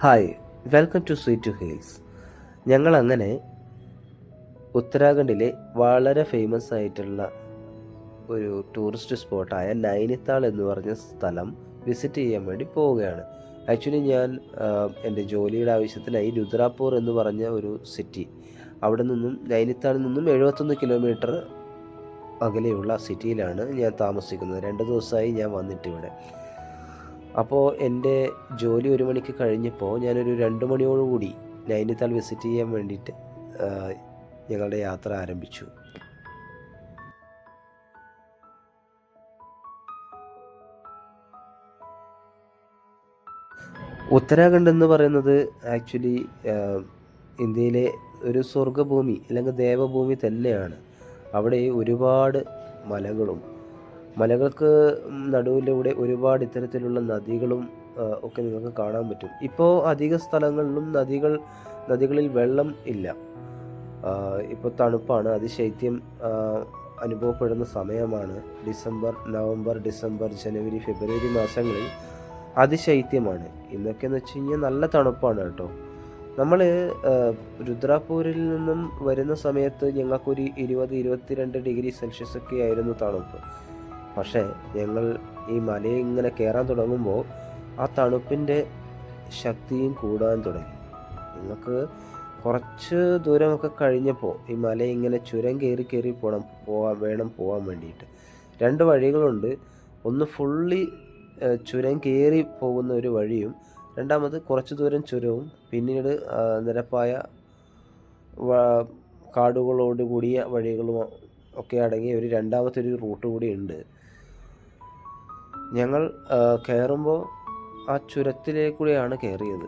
Hi, welcome to sweet to hills. ഞങ്ങളങ്ങനെ ഉത്തരാഖണ്ഡിലെ വളരെ ഫേമസ് ആയിട്ടുള്ള ഒരു ടൂറിസ്റ്റ് സ്പോട്ടായ നൈനിത്താൾ എന്ന് പറഞ്ഞ സ്ഥലം വിസിറ്റ് ചെയ്യാൻ വേണ്ടി പോവുകയാണ്. ആക്ച്വലി ഞാൻ എൻ്റെ ജോലിയുടെ ആവശ്യത്തിനായി രുദ്രാപൂർ എന്ന് പറഞ്ഞ ഒരു സിറ്റി, അവിടെ നിന്നും നൈനിത്താളിൽ നിന്നും 71 കിലോമീറ്റർ അകലെയുള്ള സിറ്റിയിലാണ് ഞാൻ താമസിക്കുന്നത്. 2 ദിവസമായി ഞാൻ വന്നിട്ടിവിടെ. അപ്പോൾ എൻ്റെ ജോലി 1 മണിക്ക് കഴിഞ്ഞപ്പോൾ ഞാനൊരു 2 മണിയോടുകൂടി നൈനിത്താൾ വിസിറ്റ് ചെയ്യാൻ വേണ്ടിയിട്ട് ഞങ്ങളുടെ യാത്ര ആരംഭിച്ചു. ഉത്തരാഖണ്ഡ് എന്ന് പറയുന്നത് ആക്ച്വലി ഇന്ത്യയിലെ ഒരു സ്വർഗ്ഗഭൂമി അല്ലെങ്കിൽ ദേവഭൂമി തന്നെയാണ്. അവിടെ ഒരുപാട് മലകൾക്ക് നടുവിലൂടെ ഒരുപാട് ഇത്തരത്തിലുള്ള നദികളും ഒക്കെ നിങ്ങൾക്ക് കാണാൻ പറ്റും. ഇപ്പോൾ അധിക സ്ഥലങ്ങളിലും നദികളിൽ വെള്ളം ഇല്ല. ഇപ്പോൾ തണുപ്പാണ്, അതിശൈത്യം അനുഭവപ്പെടുന്ന സമയമാണ്. നവംബർ, ഡിസംബർ, ജനുവരി, ഫെബ്രുവരി മാസങ്ങളിൽ അതിശൈത്യമാണ്. ഇന്നൊക്കെയെന്ന് വെച്ച് കഴിഞ്ഞാൽ നല്ല തണുപ്പാണ് കേട്ടോ. നമ്മൾ രുദ്രാപൂരിൽ നിന്നും വരുന്ന സമയത്ത് ഞങ്ങൾക്കൊരു 20-22 ഡിഗ്രി സെൽഷ്യസ് ഒക്കെ ആയിരുന്നു തണുപ്പ്. പക്ഷേ ഞങ്ങൾ ഈ മലയെ ഇങ്ങനെ കയറാൻ തുടങ്ങുമ്പോൾ ആ തണുപ്പിൻ്റെ ശക്തിയും കൂടാൻ തുടങ്ങി. നിങ്ങൾക്ക് കുറച്ച് ദൂരമൊക്കെ കഴിഞ്ഞപ്പോൾ ഈ മല ഇങ്ങനെ ചുരം കയറി പോകാൻ വേണ്ടിയിട്ട് 2 വഴികളുണ്ട്. ഒന്ന് ഫുള്ളി ചുരം കയറി പോകുന്ന ഒരു വഴിയും, രണ്ടാമത് കുറച്ച് ദൂരം ചുരവും പിന്നീട് നിരപ്പായ കാടുകളോട് കൂടിയ വഴികളും ഒക്കെ അടങ്ങിയ ഒരു രണ്ടാമത്തെ ഒരു റൂട്ട് കൂടി ഉണ്ട്. ഞങ്ങൾ കയറുമ്പോൾ ആ ചുരത്തിലേക്കൂടെയാണ് കയറിയത്.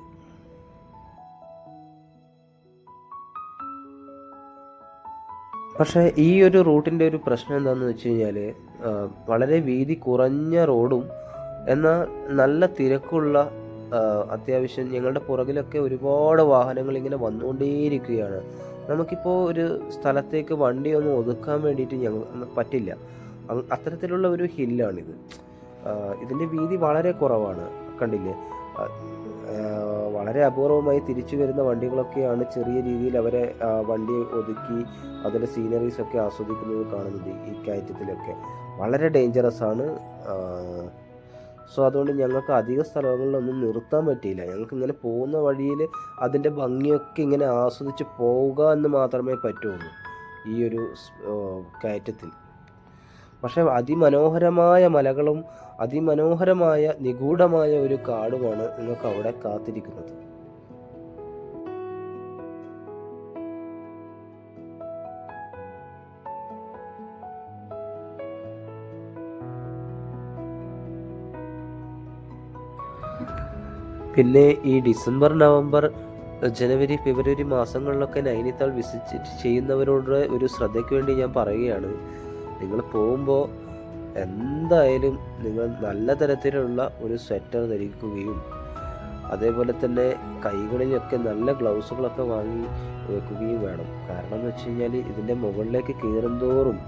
പക്ഷേ ഈ ഒരു റൂട്ടിൻ്റെ ഒരു പ്രശ്നം എന്താണെന്ന് വെച്ച് കഴിഞ്ഞാൽ വളരെ വീതി കുറഞ്ഞ റോഡും എന്നാൽ നല്ല തിരക്കുള്ള, അത്യാവശ്യം ഞങ്ങളുടെ പുറകിലൊക്കെ ഒരുപാട് വാഹനങ്ങൾ ഇങ്ങനെ വന്നുകൊണ്ടേയിരിക്കുകയാണ്. നമുക്കിപ്പോൾ ഒരു സ്ഥലത്തേക്ക് വണ്ടി ഒന്ന് ഒതുക്കാൻ വേണ്ടിയിട്ട് പറ്റില്ല. അത്തരത്തിലുള്ള ഒരു ഹില്ലാണിത്. ഇതിൻ്റെ വീതി വളരെ കുറവാണ്. കണ്ടില്ലേ, വളരെ അപൂർവമായി തിരിച്ചു വരുന്ന വണ്ടികളൊക്കെയാണ് ചെറിയ രീതിയിൽ അവരെ വണ്ടി ഒതുക്കി അതിൻ്റെ സീനറീസൊക്കെ ആസ്വദിക്കുന്നത് കാണുന്നത്. ഈ കയറ്റത്തിലൊക്കെ വളരെ ഡേഞ്ചറസ് ആണ്. സോ അതുകൊണ്ട് ഞങ്ങൾക്ക് അധിക സ്ഥലങ്ങളിലൊന്നും നിർത്താൻ പറ്റിയില്ല. ഞങ്ങൾക്ക് ഇങ്ങനെ പോകുന്ന വഴിയിൽ അതിൻ്റെ ഭംഗിയൊക്കെ ഇങ്ങനെ ആസ്വദിച്ച് പോവുക എന്ന് മാത്രമേ പറ്റുള്ളൂ ഈ ഒരു കയറ്റത്തിൽ. പക്ഷേ അതിമനോഹരമായ മലകളും അതിമനോഹരമായ നിഗൂഢമായ ഒരു കാടുമാണ് നിങ്ങൾക്ക് അവിടെ കാത്തിരിക്കുന്നത്. പിന്നെ ഈ ഡിസംബർ, നവംബർ, ജനുവരി, ഫെബ്രുവരി മാസങ്ങളിലൊക്കെ നൈനിത്താൾ വിസിറ്റ് ചെയ്യുന്നവരോട് ഒരു ശ്രദ്ധയ്ക്ക് വേണ്ടി ഞാൻ പറയുകയാണ്, നിങ്ങൾ പോകുമ്പോൾ എന്തായാലും നിങ്ങൾ നല്ല തരത്തിലുള്ള ഒരു സ്വെറ്റർ ധരിക്കുകയും അതേപോലെ തന്നെ കൈകളിലൊക്കെ നല്ല ഗ്ലൗസുകളൊക്കെ വാങ്ങി വെക്കുകയും വേണം. കാരണം എന്ന് വെച്ച് കഴിഞ്ഞാൽ ഇതിൻ്റെ മുകളിലേക്ക് കയറുന്തോറും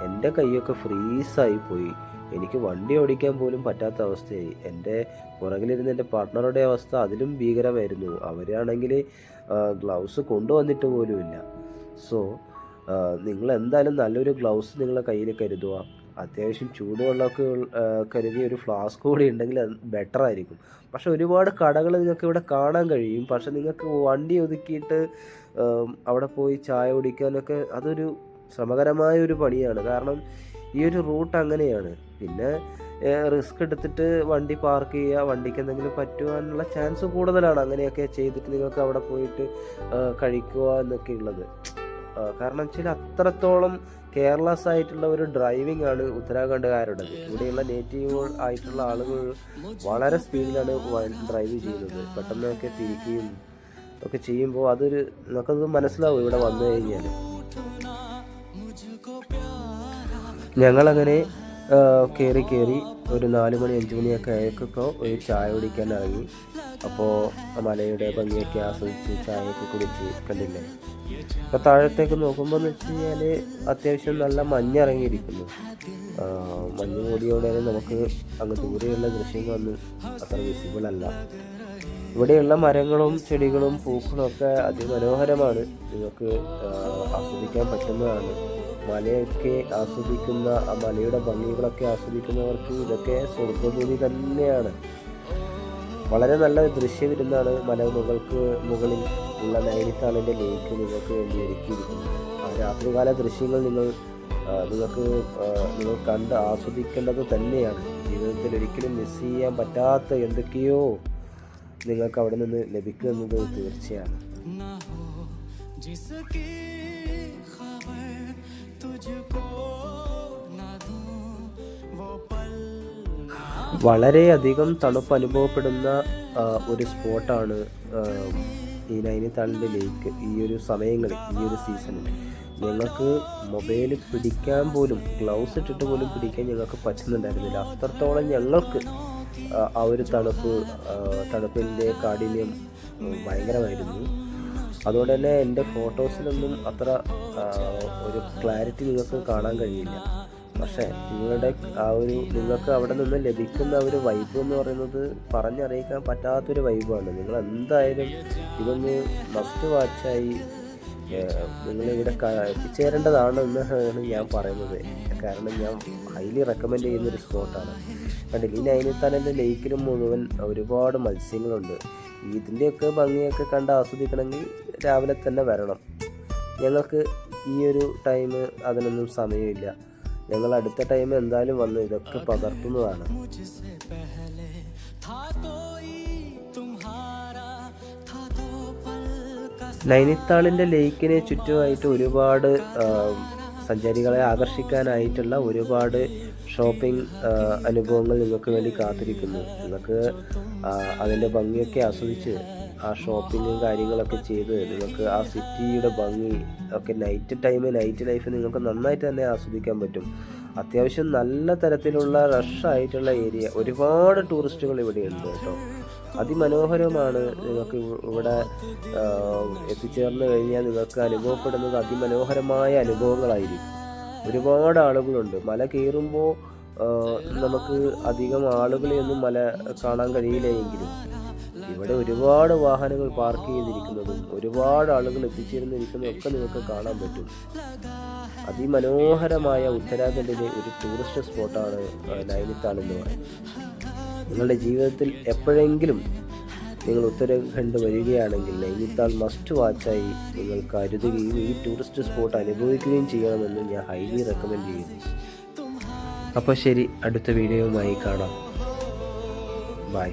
എൻ്റെ കൈയൊക്കെ ഫ്രീസായി പോയി. എനിക്ക് വണ്ടി ഓടിക്കാൻ പോലും പറ്റാത്ത അവസ്ഥയായി. എൻ്റെ പുറകിലിരുന്ന എൻ്റെ പാർട്ട്ണറുടെ അവസ്ഥ അതിലും ഭീകരമായിരുന്നു. അവരാണെങ്കിൽ ഗ്ലൗസ് കൊണ്ടുവന്നിട്ട് പോലുമില്ല. സോ നിങ്ങൾ എന്തായാലും നല്ലൊരു ഗ്ലൗസ് നിങ്ങളെ കയ്യിൽ കരുതുക. അത്യാവശ്യം ചൂടുവെള്ളമൊക്കെ കരുതി ഒരു ഫ്ലാസ്ക് കൂടി ഉണ്ടെങ്കിൽ അത് ബെറ്റർ ആയിരിക്കും. പക്ഷെ ഒരുപാട് കടകൾ നിങ്ങൾക്ക് ഇവിടെ കാണാൻ കഴിയും. പക്ഷെ നിങ്ങൾക്ക് വണ്ടി ഒതുക്കിയിട്ട് അവിടെ പോയി ചായ കുടിക്കാനൊക്കെ അതൊരു ശ്രമകരമായ ഒരു പണിയാണ്. കാരണം ഈ ഒരു റൂട്ട് അങ്ങനെയാണ്. പിന്നെ റിസ്ക് എടുത്തിട്ട് വണ്ടി പാർക്ക് ചെയ്യുക, വണ്ടിക്ക് എന്തെങ്കിലും പറ്റുവാനുള്ള ചാൻസ് കൂടുതലാണ്. അങ്ങനെയൊക്കെ ചെയ്തിട്ട് നിങ്ങൾക്ക് അവിടെ പോയിട്ട് കഴിക്കുക എന്നൊക്കെ ഉള്ളത്. കാരണം വെച്ചാൽ അത്രത്തോളം കെയർലെസ് ആയിട്ടുള്ള ഒരു ഡ്രൈവിംഗ് ആണ് ഉത്തരാഖണ്ഡുകാരുടേത്. ഇവിടെയുള്ള നേറ്റീവ് ആയിട്ടുള്ള ആളുകൾ വളരെ സ്പീഡിലാണ് ഡ്രൈവ് ചെയ്യുന്നത്. പെട്ടെന്നൊക്കെ തിരിക്കുകയും ഒക്കെ ചെയ്യുമ്പോൾ നമുക്കത് മനസ്സിലാവും ഇവിടെ വന്നു കഴിഞ്ഞാൽ. ഞങ്ങളങ്ങനെ കയറി ഒരു 4 മണി 5 മണിയൊക്കെ ആയപ്പോൾ ഒരു ചായ കുടിക്കാൻ ഇറങ്ങി. അപ്പോൾ മലയുടെ ഭംഗിയൊക്കെ ആസ്വദിച്ച് ചായയൊക്കെ കുടിച്ച് കണ്ടില്ലേ. അപ്പോൾ താഴത്തേക്ക് നോക്കുമ്പോൾ എന്ന് വെച്ച് കഴിഞ്ഞാൽ അത്യാവശ്യം നല്ല മഞ്ഞിറങ്ങിയിരിക്കുന്നു. മഞ്ഞ് മൂടിയോടെ നമുക്ക് അങ്ങ് ദൂരെയുള്ള ദൃശ്യങ്ങളൊന്നും അത്ര വിസിബിൾ അല്ല. ഇവിടെയുള്ള മരങ്ങളും ചെടികളും പൂക്കളും ഒക്കെ അതിമനോഹരമാണ്. നിങ്ങൾക്ക് ആസ്വദിക്കാൻ പറ്റുന്നതാണ്. മലയൊക്കെ ആസ്വദിക്കുന്ന ആ മലയുടെ ഭംഗികളൊക്കെ ആസ്വദിക്കുന്നവർക്ക് ഇതൊക്കെ സ്വർഗ്ഗഭൂമി തന്നെയാണ്. വളരെ നല്ല ദൃശ്യവിരുന്നാണ് മുകളിൽ ഉള്ള നൈനിത്താളിൻ്റെ ലേക്ക് നിങ്ങൾക്ക് വേണ്ടി ഒരുക്കിയിരിക്കുന്നത്. ആ രാത്രികാല ദൃശ്യങ്ങൾ നിങ്ങൾ കണ്ട് ആസ്വദിക്കേണ്ടത് തന്നെയാണ്. ജീവിതത്തിൽ ഒരിക്കലും മിസ് ചെയ്യാൻ പറ്റാത്ത എന്തൊക്കെയോ നിങ്ങൾക്ക് അവിടെ നിന്ന് ലഭിക്കുന്നത് തീർച്ചയാണ്. വളരെയധികം തണുപ്പ് അനുഭവപ്പെടുന്ന ഒരു സ്പോട്ടാണ് ഈ നൈനിത്താളിൻ്റെ ലേക്ക്. ഈ ഒരു സമയങ്ങളിൽ, ഈ ഒരു സീസണിൽ ഞങ്ങൾക്ക് മൊബൈൽ പിടിക്കാൻ പോലും, ഗ്ലൗസ് ഇട്ടിട്ട് പോലും പിടിക്കാൻ ഞങ്ങൾക്ക് പറ്റുന്നുണ്ടായിരുന്നില്ല. അത്രത്തോളം ഞങ്ങൾക്ക് ആ ഒരു തണുപ്പിൻ്റെ കാഠിന്യം ഭയങ്കരമായിരുന്നു. അതുകൊണ്ട് തന്നെ എൻ്റെ ഫോട്ടോസിലൊന്നും അത്ര ഒരു ക്ലാരിറ്റി നിങ്ങൾക്ക് കാണാൻ കഴിയില്ല. പക്ഷേ നിങ്ങൾക്ക് അവിടെ നിന്ന് ലഭിക്കുന്ന ഒരു വൈബ് എന്ന് പറയുന്നത് പറഞ്ഞറിയിക്കാൻ പറ്റാത്തൊരു വൈബാണ്. നിങ്ങൾ എന്തായാലും ഇതൊന്ന് മസ്റ്റ് വാച്ചായി നിങ്ങളിവിടെ എത്തിച്ചേരേണ്ടതാണ് എന്നാണ് ഞാൻ പറയുന്നത്. കാരണം ഞാൻ ഹൈലി റെക്കമെൻഡ് ചെയ്യുന്നൊരു സ്പോട്ടാണ്. കണ്ടില്ല, ഈ നൈനിത്താളിൻ്റെ ലേക്കിലും മുഴുവൻ ഒരുപാട് മത്സ്യങ്ങളുണ്ട്. ഇതിൻ്റെയൊക്കെ ഭംഗിയൊക്കെ കണ്ട് ആസ്വദിക്കണമെങ്കിൽ രാവിലെ തന്നെ വരണം. ഞങ്ങൾക്ക് ഈ ഒരു ടൈം അതിനൊന്നും സമയമില്ല. ഞങ്ങൾ അടുത്ത ടൈം എന്തായാലും വന്ന് ഇതൊക്കെ പകർത്തുന്നതാണ്. നൈനിത്താളിൻ്റെ ലേക്കിനെ ചുറ്റുമായിട്ട് ഒരുപാട് സഞ്ചാരികളെ ആകർഷിക്കാനായിട്ടുള്ള ഒരുപാട് ഷോപ്പിംഗ് അനുഭവങ്ങൾ നിങ്ങൾക്ക് വേണ്ടി കാത്തിരിക്കുന്നു. നിങ്ങൾക്ക് അതിൻ്റെ ഭംഗിയൊക്കെ ആസ്വദിച്ച് ആ ഷോപ്പിങ്ങും കാര്യങ്ങളൊക്കെ ചെയ്ത് നിങ്ങൾക്ക് ആ സിറ്റിയുടെ ഭംഗി ഒക്കെ നൈറ്റ് ലൈഫ് നിങ്ങൾക്ക് നന്നായിട്ട് തന്നെ ആസ്വദിക്കാൻ പറ്റും. അത്യാവശ്യം നല്ല തരത്തിലുള്ള റഷായിട്ടുള്ള ഏരിയ, ഒരുപാട് ടൂറിസ്റ്റുകൾ ഇവിടെ ഉണ്ട് കേട്ടോ. അതിമനോഹരമാണ്. നിങ്ങൾക്ക് ഇവിടെ എത്തിച്ചേർന്ന് കഴിഞ്ഞാൽ നിങ്ങൾക്ക് അനുഭവപ്പെടുന്നത് അതിമനോഹരമായ അനുഭവങ്ങളായിരിക്കും. ഒരുപാട് ആളുകളുണ്ട്. മല കയറുമ്പോൾ നമുക്ക് അധികം ആളുകളെയൊന്നും മല കാണാൻ കഴിയില്ല എങ്കിലും ഇവിടെ ഒരുപാട് വാഹനങ്ങൾ പാർക്ക് ചെയ്തിരിക്കുന്നതും ഒരുപാട് ആളുകൾ എത്തിച്ചേർന്നിരിക്കുന്നതും ഒക്കെ നിങ്ങൾക്ക് കാണാൻ പറ്റും. അതിമനോഹരമായ ഉത്തരാഖണ്ഡിലെ ഒരു ടൂറിസ്റ്റ് സ്പോട്ടാണ് നൈനിത്താൾ എന്ന് പറയുന്നത്. നിങ്ങളുടെ ജീവിതത്തിൽ എപ്പോഴെങ്കിലും നിങ്ങൾ ഉത്തരാഖണ്ഡ് വരികയാണെങ്കിൽ നൈനിത്താൾ മസ്റ്റ് വാച്ചായി നിങ്ങൾ കരുതുകയും ഈ ടൂറിസ്റ്റ് സ്പോട്ട് അനുഭവിക്കുകയും ചെയ്യണമെന്ന് ഞാൻ ഹൈലി റെക്കമെൻഡ് ചെയ്യുന്നു. അപ്പോൾ ശരി, അടുത്ത വീഡിയോയുമായി കാണാം. ബൈ.